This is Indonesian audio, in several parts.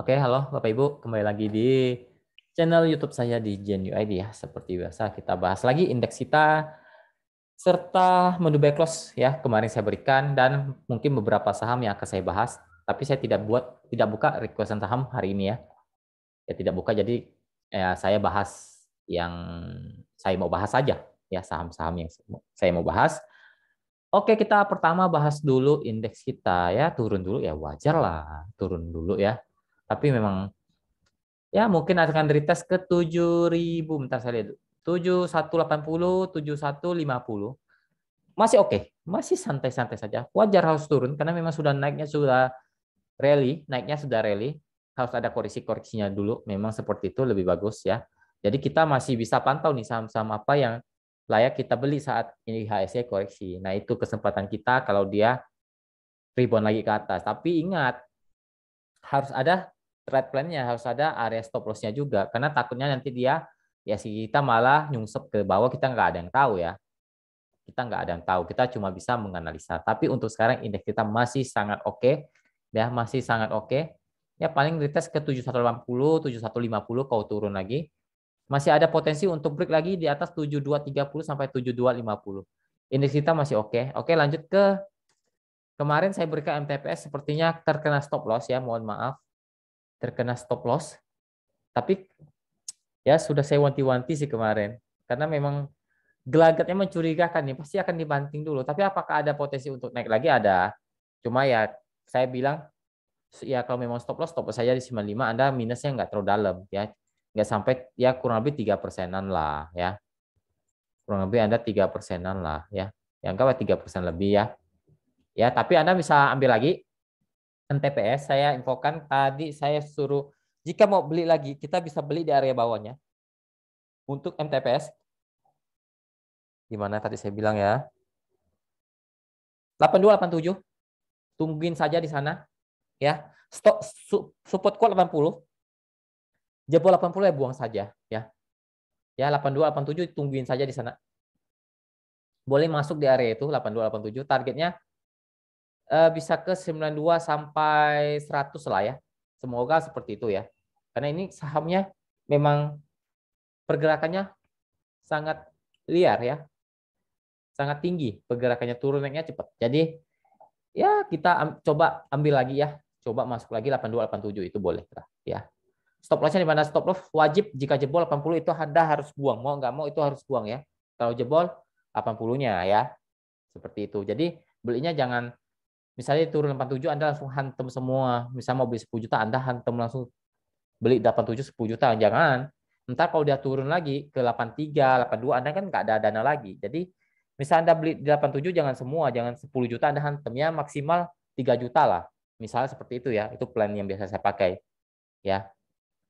Oke, halo Bapak Ibu, kembali lagi di channel YouTube saya di GenUID ya. Seperti biasa kita bahas lagi indeks kita serta menu buy close ya. Kemarin saya berikan dan mungkin beberapa saham yang akan saya bahas, tapi saya tidak buka requestan saham hari ini ya. Ya tidak buka jadi ya saya bahas yang saya mau bahas saja ya, saham-saham yang saya mau bahas. Oke, kita pertama bahas dulu indeks kita ya, turun dulu ya, wajar lah turun dulu ya. Tapi memang ya, mungkin akan retest ke 7.000. Bentar saya lihat. 7180, 7150. Masih oke. Masih santai-santai saja. Wajar harus turun karena memang sudah naiknya sudah naiknya sudah rally. Harus ada koreksi-koreksinya dulu. Memang seperti itu lebih bagus ya. Jadi kita masih bisa pantau nih saham-saham apa yang layak kita beli saat ini IHSG koreksi. Nah, itu kesempatan kita kalau dia rebound lagi ke atas. Tapi ingat, harus ada trade plan-nya, harus ada area stop loss-nya juga. Karena takutnya nanti dia, ya sih kita malah nyungsep ke bawah, kita nggak ada yang tahu ya. Kita nggak ada yang tahu, kita cuma bisa menganalisa. Tapi untuk sekarang indeks kita masih sangat oke, ya masih sangat oke. Ya paling retest ke 7180, 7150 kalau turun lagi. Masih ada potensi untuk break lagi di atas 7230 sampai 7250. Indeks kita masih oke. Oke, lanjut ke kemarin saya berikan MTPS sepertinya terkena stop loss ya, mohon maaf terkena stop loss. Tapi ya sudah saya wanti-wanti sih kemarin. Karena memang gelagatnya mencurigakan nih. Pasti akan dibanting dulu. Tapi apakah ada potensi untuk naik lagi? Ada. Cuma ya saya bilang, ya kalau memang stop loss saja di 95. Anda minusnya nggak terlalu dalam. Ya, nggak sampai, ya kurang lebih 3%-an lah. Ya, kurang lebih Anda 3%-an lah. Ya, yang anggaplah 3% lebih ya. Ya, tapi Anda bisa ambil lagi NTPS. Saya infokan tadi saya suruh jika mau beli lagi, kita bisa beli di area bawahnya. Untuk MTPS, gimana tadi saya bilang ya, 82, 87, tungguin saja di sana. Ya, stop support call 80, jebol 80 ya buang saja. Ya 82, 87 tungguin saja di sana. Boleh masuk di area itu 82, 87. Targetnya bisa ke 92 sampai 100 lah ya. Semoga seperti itu ya. Karena ini sahamnya memang pergerakannya sangat liar ya. Sangat tinggi, pergerakannya turun naiknya cepat. Jadi ya kita coba ambil lagi ya, coba masuk lagi 82, 87 itu boleh lah ya. Stop lossnya di mana? Stop loss wajib jika jebol 80 itu Anda harus buang, mau nggak mau itu harus buang ya. Kalau jebol 80-nya ya, seperti itu. Jadi belinya jangan misalnya turun 87 Anda langsung hantam semua. Misalnya mau beli 10 juta Anda hantam langsung beli 87 10 juta, jangan. Ntar kalau dia turun lagi ke 83, 82 Anda kan nggak ada dana lagi. Jadi misal Anda beli di 87 jangan semua, jangan 10 juta Anda hantamnya maksimal 3 juta lah. Misalnya seperti itu ya, itu plan yang biasa saya pakai. Ya,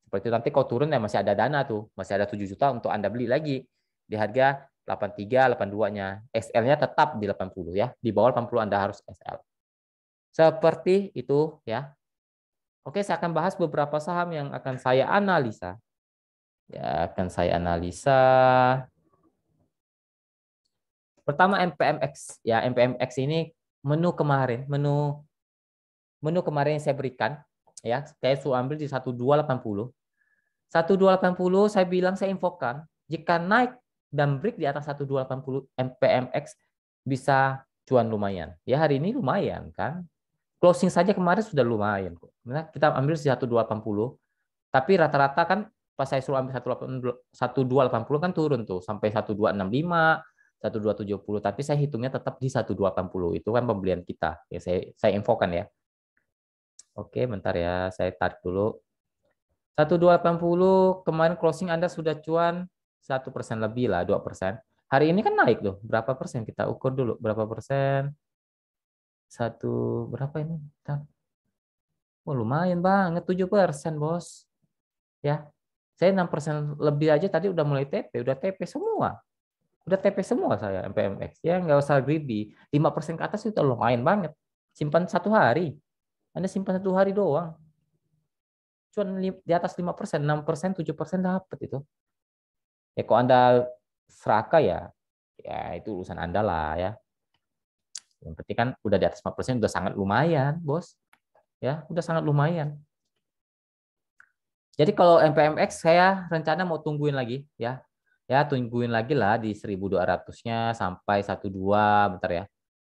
seperti itu nanti kalau turun ya masih ada dana tuh, masih ada 7 juta untuk Anda beli lagi di harga 83, 82-nya. XL-nya tetap di 80 ya. Di bawah 80 Anda harus XL. Seperti itu ya. Oke, saya akan bahas beberapa saham yang akan saya analisa. Ya, akan saya analisa. Pertama MPMX. Ya, MPMX ini menu kemarin, menu menu kemarin yang saya berikan ya, saya sudah ambil di 1280. 1280 saya bilang saya infokan jika naik dan break di atas 1280 MPMX bisa cuan lumayan. Ya hari ini lumayan kan. Closing saja kemarin sudah lumayan kok. Nah, kita ambil di 1280. Tapi rata-rata kan pas saya suruh ambil 1280 kan turun tuh sampai 1265, 1270. Tapi saya hitungnya tetap di 1280. Itu kan pembelian kita. Ya saya infokan ya. Oke, bentar ya. Saya tarik dulu. 1280 kemarin closing Anda sudah cuan 1% lebih lah, 2%. Hari ini kan naik tuh. Berapa persen? Kita ukur dulu. Berapa persen? Satu, berapa ini? Oh, lumayan banget, 7% bos. Ya, saya 6% lebih aja tadi udah mulai TP, udah TP semua. Udah TP semua saya MPMX. Ya, nggak usah greedy. 5% ke atas itu lumayan banget. Simpan 1 hari. Anda simpan 1 hari doang. Cuman di atas 5%, 6%, 7% dapat itu. Ya, kalau Anda serakah ya, ya itu urusan Anda lah ya. Yang penting kan udah di atas 5% udah sangat lumayan, bos. Ya, udah sangat lumayan. Jadi kalau MPMX saya rencana mau tungguin lagi ya. Ya, tungguin lagi lah di 1.200-nya sampai 12 bentar ya.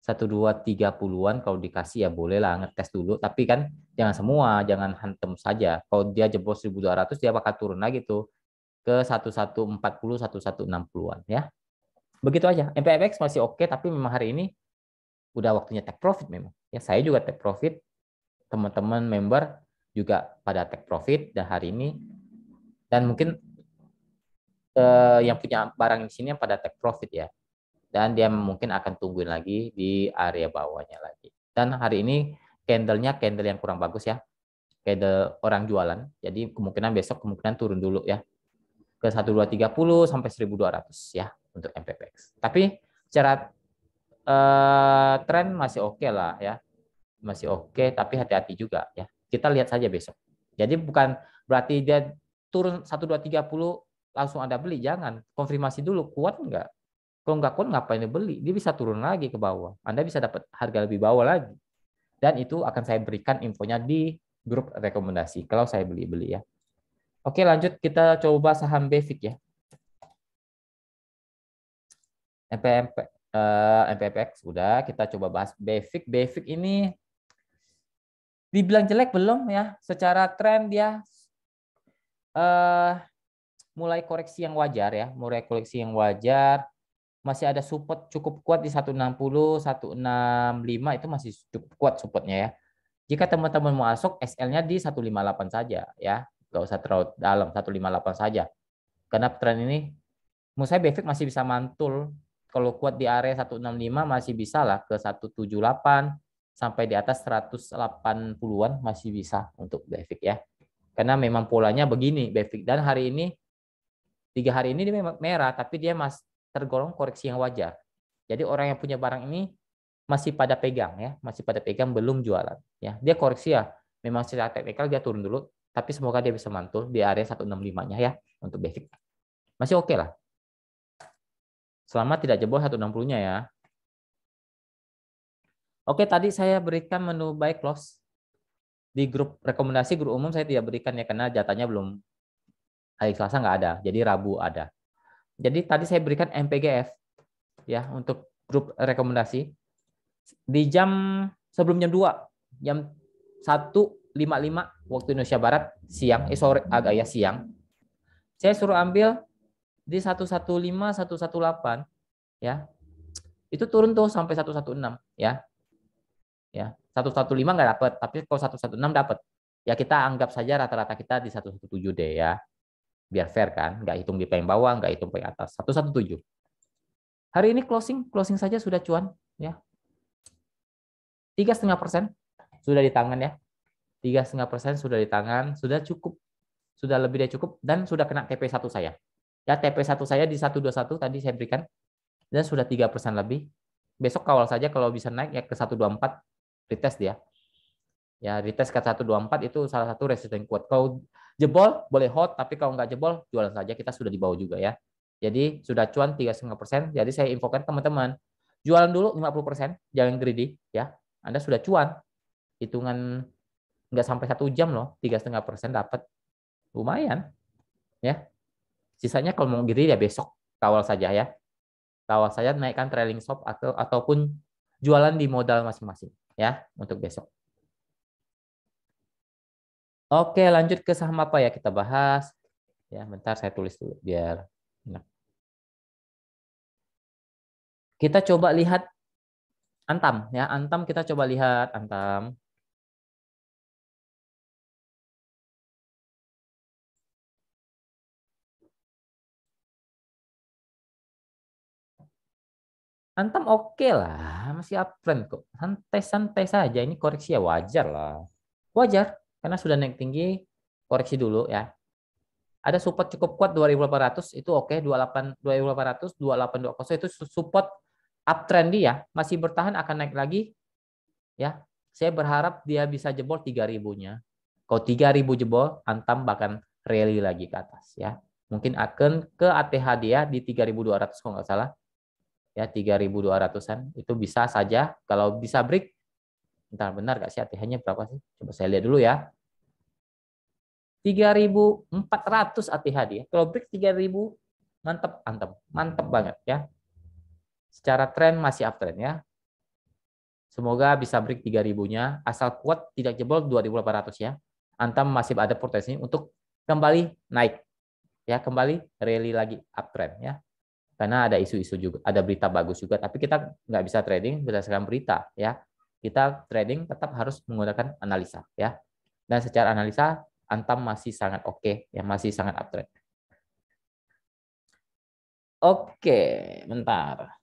1230-an kalau dikasih ya boleh lah ngetes dulu, tapi kan jangan semua, jangan hantem saja. Kalau dia jebol 1.200 dia bakal turun lagi tuh ke 1140, 1160-an ya. Begitu aja. MPMX masih oke, tapi memang hari ini udah waktunya take profit memang. Ya, saya juga take profit, teman-teman member juga pada take profit dan hari ini, dan mungkin yang punya barang di sini yang pada take profit ya. Dan dia mungkin akan tungguin lagi di area bawahnya lagi. Dan hari ini candle-nya candle yang kurang bagus ya. Candle orang jualan. Jadi kemungkinan besok kemungkinan turun dulu ya ke 1230 sampai 1.200 ya untuk MPPX. Tapi secara tren masih oke lah ya. Masih oke, tapi hati-hati juga ya. Kita lihat saja besok. Jadi bukan berarti dia turun 1230 langsung Anda beli, jangan. Konfirmasi dulu kuat enggak. Kalau nggak kuat ngapain dibeli? Dia bisa turun lagi ke bawah. Anda bisa dapat harga lebih bawah lagi. Dan itu akan saya berikan infonya di grup rekomendasi kalau saya beli-beli ya. Oke, lanjut kita coba saham Befik ya. MPMP, MPPX udah, kita coba bahas Befik. Befik ini dibilang jelek belum ya? Secara tren dia eh, mulai koreksi yang wajar ya, mulai koreksi yang wajar. Masih ada support cukup kuat di 160, 165 itu masih cukup kuat supportnya ya. Jika teman-teman mau masuk, SL-nya di 158 saja ya. Nggak usah terlalu dalam, 158 saja. Karena tren ini, menurut saya Befik masih bisa mantul. Kalau kuat di area 165 masih bisa lah ke 178 sampai di atas 180-an masih bisa untuk Befik ya. Karena memang polanya begini Befik. Dan hari ini, 3 hari ini dia memang merah, tapi dia masih tergolong koreksi yang wajar. Jadi orang yang punya barang ini masih pada pegang ya, masih pada pegang belum jualan ya. Dia koreksi ya. Memang secara teknikal dia turun dulu, tapi semoga dia bisa mantul di area 165-nya ya untuk basic. Masih oke lah. Selama tidak jebol 160-nya ya. Oke, tadi saya berikan menu buy close di grup rekomendasi grup umum saya tidak berikan ya karena jatahnya belum, hari Selasa nggak ada, jadi Rabu ada. Jadi tadi saya berikan MPGF ya untuk grup rekomendasi di jam sebelum jam 2, jam 1.55 waktu Indonesia Barat siang, sore agak ya siang. Saya suruh ambil di 115, 118 ya. Itu turun tuh sampai 116 ya. Ya. 115 nggak dapat, tapi kalau 116 dapat. Ya kita anggap saja rata-rata kita di 117 deh ya. Biar fair kan, nggak hitung di paling bawah, nggak hitung paling atas. 117. Hari ini closing saja sudah cuan ya. 3,5% sudah di tangan ya. 3,5% sudah di tangan, sudah cukup, sudah lebih dari cukup, dan sudah kena TP1 saya. Ya, TP1 saya di 121 tadi saya berikan, dan sudah 3% lebih. Besok kawal saja kalau bisa naik ya ke 124, retest dia. Ya, retest ke 124 itu salah satu resisten kuat. Kalau jebol boleh hot, tapi kalau nggak jebol jualan saja, kita sudah di bawah juga ya. Jadi sudah cuan 3,5%. Jadi saya infokan teman-teman, jualan dulu 50%, jangan greedy ya. Anda sudah cuan, hitungan nggak sampai 1 jam loh, 3,5% dapat, lumayan ya. Sisanya kalau mau greedy ya besok kawal saja ya. Kawal saja naikkan trailing stop ataupun jualan di modal masing-masing ya untuk besok. Oke, lanjut ke saham apa ya kita bahas. Ya, bentar saya tulis dulu biar enak. Kita coba lihat Antam ya. Antam kita coba lihat Antam. Antam oke lah, masih uptrend kok. Santai-santai saja, ini koreksi ya wajar lah. Wajar, karena sudah naik tinggi, koreksi dulu ya. Ada support cukup kuat 2.800 itu oke, 28 2.800 2820 itu support uptrend dia masih bertahan akan naik lagi ya. Saya berharap dia bisa jebol 3.000-nya. Kalau 3.000 jebol, Antam bahkan rally lagi ke atas ya. Mungkin akan ke ATH dia di 3.200 kalau nggak salah. Ya 3.200-an itu bisa saja kalau bisa break. Bentar benar nggak sih ATH-nya berapa sih? Coba saya lihat dulu ya. 3.400 ATH dia. Kalau break 3.000 mantap, mantap banget ya. Secara tren masih uptrend ya. Semoga bisa break 3.000-nya, asal kuat tidak jebol 2.800 ya. Antam masih ada potensi untuk kembali naik ya, kembali rally lagi uptrend ya. Karena ada isu-isu juga, ada berita bagus juga, tapi kita nggak bisa trading berdasarkan berita ya. Kita trading tetap harus menggunakan analisa ya. Dan secara analisa Antam masih sangat oke ya, masih sangat uptrend. Oke, bentar.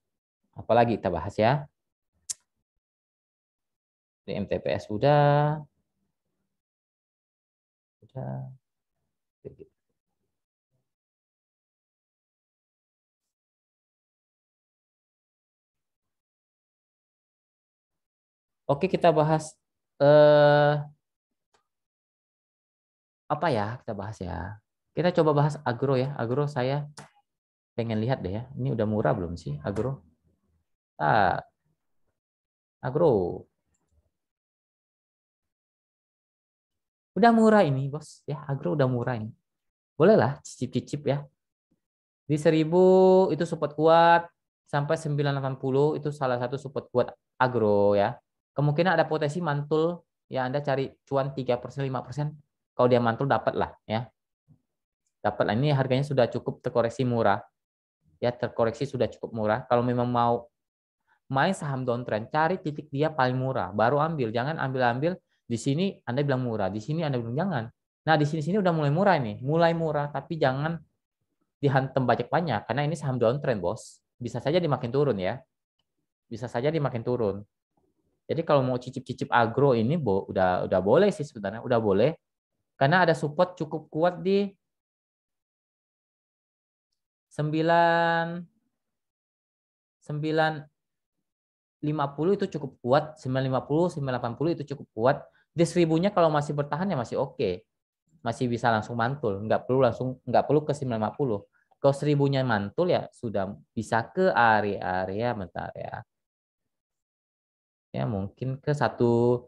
Apalagi kita bahas ya. Di MTPS sudah. Sudah. Oke, kita bahas apa ya? Kita bahas ya. Kita coba bahas agro ya. Agro saya pengen lihat deh ya. Ini udah murah belum sih agro? Ah, agro. Udah murah ini, Bos. Ya, agro udah murah ini. Bolehlah cicip-cicip ya. Di 1.000 itu support kuat, sampai 980 itu salah satu support kuat agro ya. Kemungkinan ada potensi mantul ya, Anda cari cuan 3%, 5%. Kalau dia mantul dapat lah ya. Dapat lah, ini harganya sudah cukup terkoreksi murah. Ya, terkoreksi sudah cukup murah. Kalau memang mau main saham downtrend, cari titik dia paling murah, baru ambil. Jangan ambil-ambil di sini Anda bilang murah, di sini Anda bilang jangan. Nah, di sini udah mulai murah nih, mulai murah, tapi jangan dihantam banyak-banyak karena ini saham downtrend, Bos. Bisa saja dimakin turun ya. Bisa saja dimakin turun. Jadi kalau mau cicip-cicip agro ini udah boleh sih sebenarnya, udah boleh. Karena ada support cukup kuat di 9 950 itu cukup kuat, 950, 980 itu cukup kuat. Di 1.000-nya kalau masih bertahan ya masih oke. Masih bisa langsung mantul, nggak perlu ke 950. Kalau 1.000-nya mantul ya sudah bisa ke area-area bentar ya. Ya mungkin ke 1050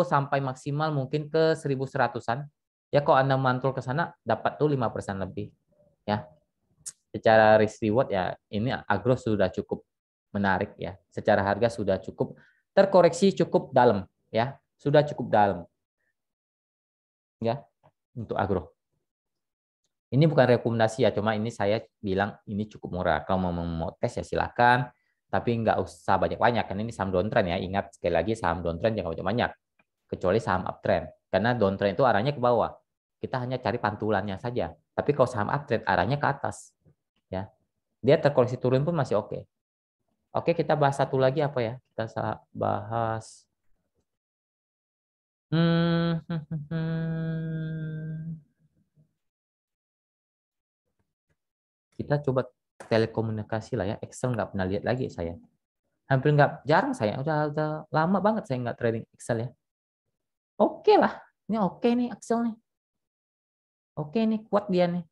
sampai maksimal mungkin ke 1.100-an. Ya kalau Anda mantul ke sana dapat tuh 5% lebih. Ya, secara risk reward ya ini agro sudah cukup menarik ya. Secara harga sudah cukup terkoreksi cukup dalam ya. Sudah cukup dalam ya untuk agro. Ini bukan rekomendasi ya, cuma ini saya bilang ini cukup murah. Kalau mau tes ya silakan, tapi nggak usah banyak-banyak. Karena ini saham downtrend ya. Ingat sekali lagi saham downtrend jangan banyak-banyak. Kecuali saham uptrend. Karena downtrend itu arahnya ke bawah. Kita hanya cari pantulannya saja. Tapi kalau saham uptrend arahnya ke atas. Ya, dia terkoreksi turun pun masih oke. Oke, kita bahas satu lagi apa ya? Kita bahas. Hmm, hmm, hmm, hmm. Kita coba telekomunikasi lah ya. Excel nggak pernah lihat lagi saya. Hampir nggak, jarang saya. Udah lama banget saya nggak trading Excel ya. Oke lah. Ini oke nih Excel nih. Oke nih kuat dia nih.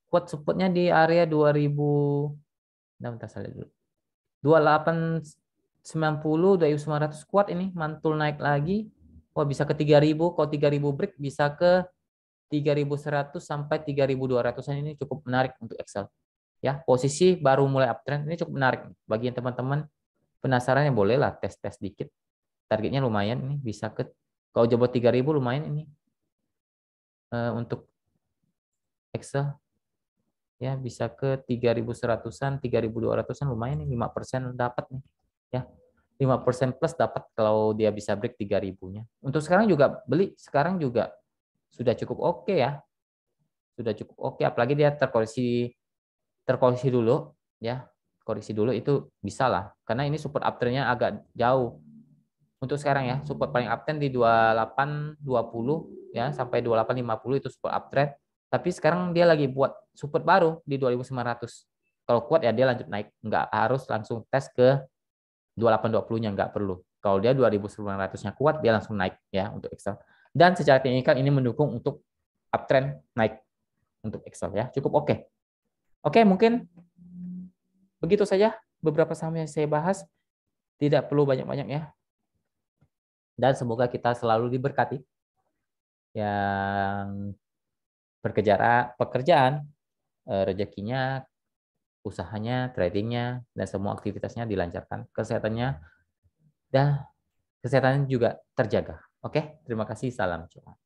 Kuat supportnya di area 2000. Nah, bentar saya lihat dulu. 2890, 2900 kuat ini. Mantul naik lagi. Wah bisa ke 3000. Kalau 3000 break bisa ke 3100 sampai 3200-an, ini cukup menarik untuk Excel. Ya, posisi baru mulai uptrend ini cukup menarik bagi teman-teman penasaran ya bolehlah tes-tes dikit. Targetnya lumayan ini bisa ke kalau coba 3000 lumayan ini untuk Excel ya bisa ke 3100-an, 3200-an lumayan nih 5% dapat nih. Ya. 5% plus dapat kalau dia bisa break 3000-nya. Untuk sekarang juga beli, sekarang juga sudah cukup oke ya. Sudah cukup oke apalagi dia terkoreksi dulu ya. Koreksi dulu itu bisa lah karena ini support uptrend-nya agak jauh. Untuk sekarang ya, support paling uptrend di 2820 ya sampai 2850 itu support uptrend. Tapi sekarang dia lagi buat support baru di 2900. Kalau kuat ya dia lanjut naik, nggak harus langsung tes ke 2820-nya, nggak perlu. Kalau dia 2900-nya kuat dia langsung naik ya untuk Excel. Dan secara teknikal ini mendukung untuk uptrend naik untuk Excel ya. Cukup oke. Oke, mungkin begitu saja beberapa saham yang saya bahas. Tidak perlu banyak-banyak ya. Dan semoga kita selalu diberkati yang pekerjaan, rezekinya, usahanya, tradingnya, dan semua aktivitasnya dilancarkan. Dan kesehatannya juga terjaga. Oke, terima kasih. Salam cuan.